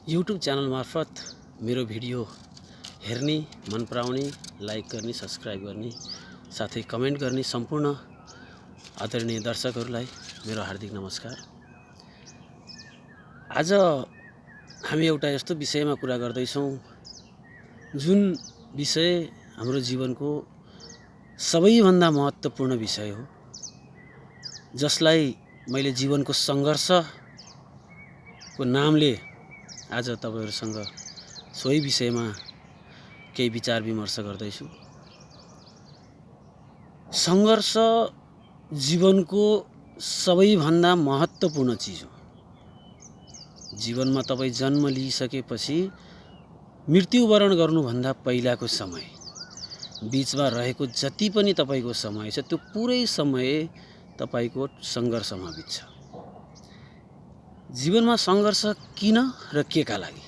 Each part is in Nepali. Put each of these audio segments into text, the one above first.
युट्युब च्यानल मार्फत मेरो भिडियो हेर्ने, मन पराउने, लाइक गर्ने, सब्सक्राइब गर्ने, साथै कमेन्ट गर्ने सम्पूर्ण आदरणीय दर्शकहरूलाई मेरो हार्दिक नमस्कार। आज हामी एउटा यस्तो विषयमा कुरा गर्दैछौँ जुन विषय हाम्रो जीवनको सबैभन्दा महत्त्वपूर्ण विषय हो, जसलाई मैले जीवनको सङ्घर्षको नामले आज तपाईहरुसँग सोही विषयमा केही विचार विमर्श गर्दैछु। सङ्घर्ष जीवनको सबैभन्दा महत्त्वपूर्ण चिज हो। जीवनमा तपाई जन्म लिइसकेपछि मृत्युवरण गर्नुभन्दा पहिलाको समय, बीचमा रहेको जति पनि तपाईको समय छ त्यो पुरै समय तपाईको सङ्घर्षमा बित्छ। जीवनमा सङ्घर्ष किन र केका लागि?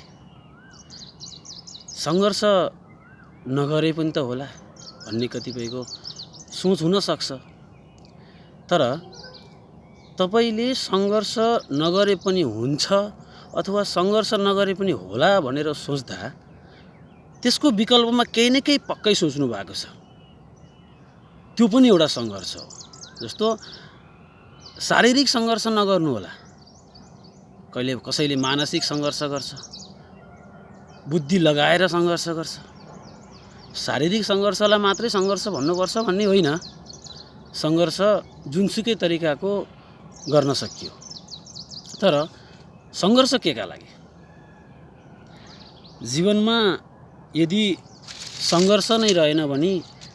सङ्घर्ष नगरे पनि त होला भन्ने कतिपयको सोच हुन सक्छ, तर तपाईले सङ्घर्ष नगरे पनि हुन्छ अथवा सङ्घर्ष नगरे पनि होला भनेर सोच्दा त्यसको विकल्पमा केही न केही पक्कै सोच्नु भएको छ। त्यो पनि एउटा सङ्घर्ष हो। जस्तो शारीरिक सङ्घर्ष नगर्नु होला, कहिले कसैले मानसिक सङ्घर्ष गर्छ, बुद्धि लगाएर सङ्घर्ष गर्छ। शारीरिक सङ्घर्षलाई मात्रै सङ्घर्ष भन्नुपर्छ भन्ने होइन, सङ्घर्ष जुनसुकै तरिकाको गर्न सकियो। तर सङ्घर्ष केका लागि? जीवनमा यदि सङ्घर्ष नै रहेन भने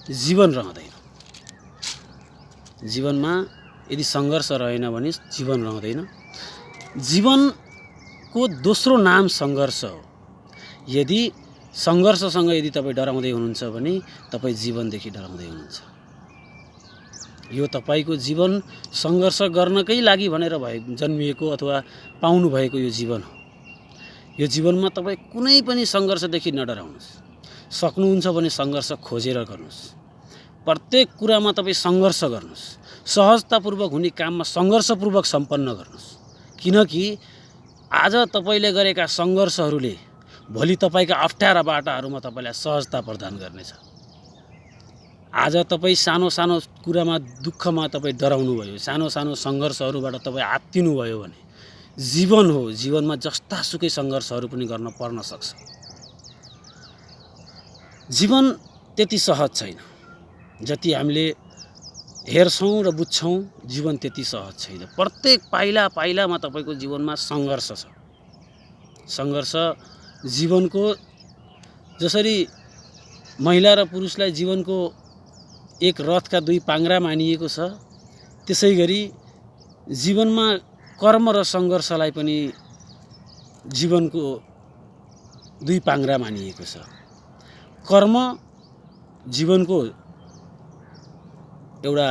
जीवन रहँदैन। जीवनमा यदि सङ्घर्ष रहेन भने जीवन रहँदैन। जीवनको दोस्रो नाम सङ्घर्ष हो। यदि सङ्घर्षसँग यदि तपाईँ डराउँदै हुनुहुन्छ भने तपाईँ जीवनदेखि डराउँदै हुनुहुन्छ। यो तपाईको जीवन सङ्घर्ष गर्नकै लागि भनेर जन्मिएको अथवा पाउनु भएको यो जीवन हो। यो जीवनमा तपाईँ कुनै पनि सङ्घर्षदेखि नडराउनुहोस्। सक्नुहुन्छ भने सङ्घर्ष खोजेर गर्नुहोस्। प्रत्येक कुरामा तपाईँ सङ्घर्ष गर्नुहोस्। सहजतापूर्वक हुने काममा सङ्घर्षपूर्वक सम्पन्न गर्नुहोस्। किनकि आज तपाईले गरेका सङ्घर्षहरूले भोलि तपाईका अप्ठ्यारा बाटाहरूमा तपाईलाई सहजता प्रदान गर्नेछ। आज तपाईँ सानो सानो कुरामा दुःखमा तपाईँ डराउनु भयो, सानो सानो सङ्घर्षहरूबाट तपाईँ आत्तिनु भयो भने जीवन हो, जीवनमा जस्तासुकै सङ्घर्षहरू पनि गर्न पर्न सक्छ। जीवन त्यति सहज छैन जति हामीले हेर्छौँ र बुझ्छौँ। जीवन त्यति सहज छैन। प्रत्येक पाइला पाइलामा तपाईको जीवनमा सङ्घर्ष छ। सङ्घर्ष जीवनको, जसरी महिला र पुरुषलाई जीवनको एक रथका दुई पाङ्ग्रा मानिएको छ, त्यसै गरी जीवनमा कर्म र सङ्घर्षलाई पनि जीवनको दुई पाङ्ग्रा मानिएको छ। कर्म जीवनको एउटा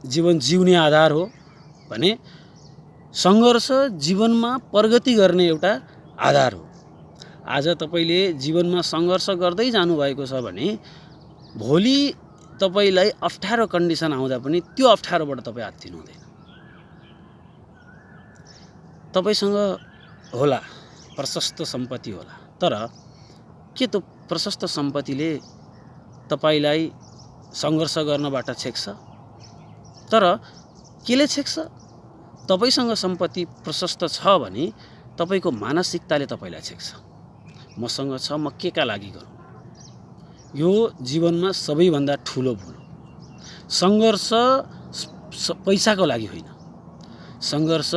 जीवन जिउने आधार हो भने सङ्घर्ष जीवनमा प्रगति गर्ने एउटा आधार हो। आज तपाईले जीवनमा सङ्घर्ष गर्दै जानुभएको छ भने भोलि तपाईलाई अप्ठ्यारो कन्डिसन आउँदा पनि त्यो अप्ठ्यारोबाट तपाईँ आत्तिनु हुँदैन। तपाईसँग होला प्रशस्त सम्पत्ति होला, तर के त्यो प्रशस्त सम्पत्तिले तपाईलाई सङ्घर्ष गर्नबाट छेक्छ? तर केले छेक्छ? तपाईसँग सम्पत्ति प्रशस्त छ भने तपाईको मानसिकताले तपाईलाई छेक्छ। मसँग छ, म केका लागि गरौँ? यो जीवनमा सबैभन्दा ठुलो भुल हो। सङ्घर्ष पैसाको लागि होइन। सङ्घर्ष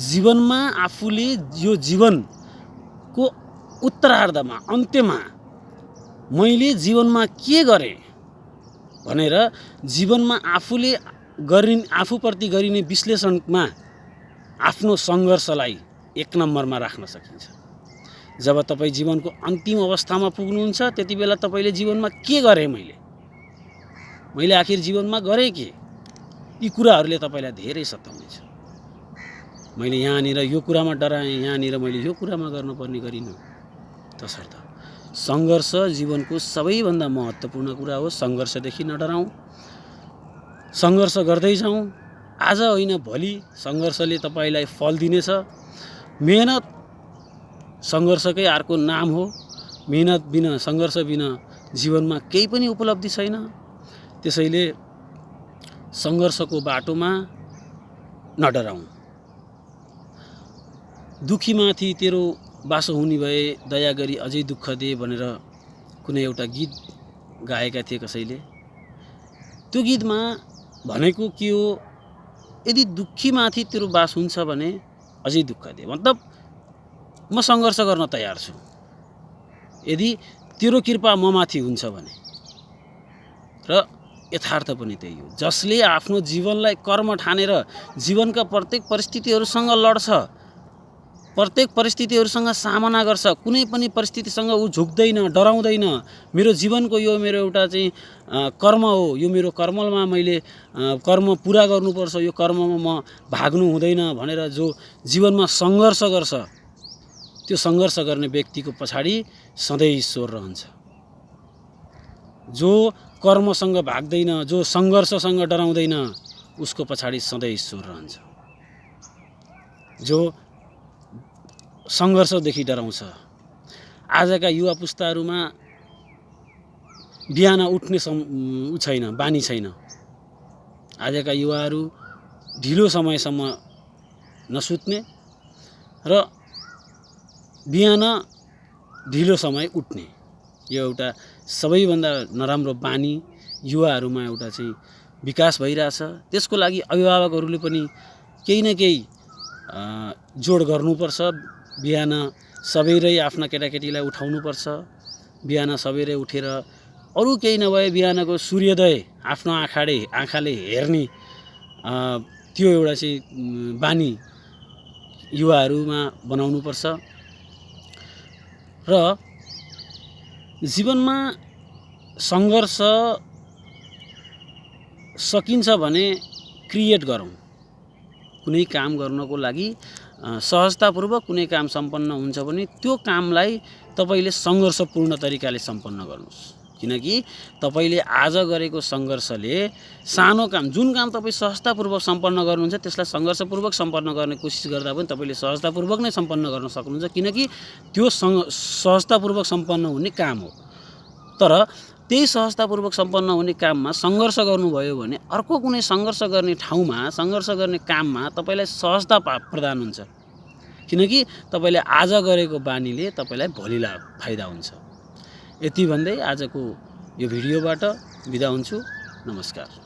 जीवनमा आफूले यो जीवनको उत्तरार्धमा, अन्त्यमा मैले जीवनमा के गरेँ भनेर जीवनमा आफूप्रति गरिने विश्लेषणमा आफ्नो सङ्घर्षलाई एक नम्बरमा राख्न सकिन्छ। जब तपाईँ जीवनको अन्तिम अवस्थामा पुग्नुहुन्छ त्यति बेला तपाईले जीवनमा के गरेँ, मैले आखिर जीवनमा गरेँ के? यी कुराहरूले तपाईलाई धेरै सताउनेछ। मैले यहाँनिर यो कुरामा डराएँ, यहाँनिर मैले यो कुरामा गर्नुपर्ने गरिनँ। तसर्थ सङ्घर्ष जीवनको सबैभन्दा महत्त्वपूर्ण कुरा हो। सङ्घर्षदेखि नडराउँ, सङ्घर्ष गर्दै जाउँ। आज होइन भोलि सङ्घर्षले तपाईलाई फल दिनेछ। मेहनत सङ्घर्षकै अर्को नाम हो। मेहनत बिना, सङ्घर्ष बिना जीवनमा केही पनि उपलब्धि छैन। त्यसैले सङ्घर्षको बाटोमा नडराउँ। दुखीमाथि तेरो बासो हुने भए दया गरी अझै दुःख दे भनेर कुनै एउटा गीत गाएका थिए कसैले। त्यो गीतमा भनेको के हो, यदि दुखीमाथि तेरो बास हुन्छ भने अझै दुःख दे, मतलब म सङ्घर्ष गर्न तयार छु यदि तेरो कृपा म माथि हुन्छ भने। र यथार्थ पनि त्यही हो। जसले आफ्नो जीवनलाई कर्म ठानेर जीवनका प्रत्येक परिस्थितिहरूसँग लड्छ, प्रत्येक परिस्थितिहरूसँग सामना गर्छ, कुनै पनि परिस्थितिसँग ऊ झुक्दैन, डराउँदैन। मेरो जीवनको यो मेरो एउटा चाहिँ कर्म हो, यो मेरो कर्ममा मैले कर्म पुरा गर्नुपर्छ, यो कर्ममा म भाग्नु हुँदैन भनेर जो जीवनमा सङ्घर्ष गर्छ, त्यो सङ्घर्ष गर्ने व्यक्तिको पछाडि सधैँ ईश्वर रहन्छ। जो कर्मसँग भाग्दैन, जो सङ्घर्षसँग डराउँदैन, उसको पछाडि सधैँ ईश्वर रहन्छ। जो सङ्घर्षदेखि डराउँछ। आजका युवा पुस्ताहरूमा बिहान उठ्ने छैन, बानी छैन। आजका युवाहरू ढिलो समयसम्म नसुत्ने र बिहान ढिलो समय उठ्ने, यो एउटा सबैभन्दा नराम्रो बानी युवाहरूमा एउटा चाहिँ विकास भइरहेछ। त्यसको लागि अभिभावकहरूले पनि केही न केही जोड गर्नुपर्छ। बिहान सबेरै आफ्ना केटाकेटीलाई उठाउनुपर्छ। बिहान सबेरै उठेर अरू केही नभए बिहानको सूर्योदय आफ्नो आँखाले हेर्ने त्यो एउटा चाहिँ बानी युवाहरूमा बनाउनुपर्छ। र जीवनमा सङ्घर्ष सकिन्छ भने क्रिएट गरौँ। कुनै काम गर्नको लागि सहजतापूर्वक कुनै काम सम्पन्न हुन्छ भने त्यो कामलाई तपाईँले सङ्घर्षपूर्ण तरिकाले सम्पन्न गर्नुहोस्। किनकि तपाईँले आज गरेको सङ्घर्षले सानो काम, जुन काम तपाईँ सहजतापूर्वक सम्पन्न गर्नुहुन्छ त्यसलाई सङ्घर्षपूर्वक सम्पन्न गर्ने कोसिस गर्दा पनि तपाईँले सहजतापूर्वक नै सम्पन्न गर्न सक्नुहुन्छ। किनकि त्यो सहजतापूर्वक सम्पन्न हुने काम हो। तर त्यही सहजतापूर्वक सम्पन्न हुने काममा सङ्घर्ष गर्नुभयो भने अर्को कुनै सङ्घर्ष गर्ने ठाउँमा, सङ्घर्ष गर्ने काममा तपाईँलाई सहजता प्रदान हुन्छ। किनकि तपाईँले आज गरेको बानीले तपाईँलाई भोलिलाई फाइदा हुन्छ। यति भन्दै आजको यो भिडियोबाट बिदा हुन्छु। नमस्कार।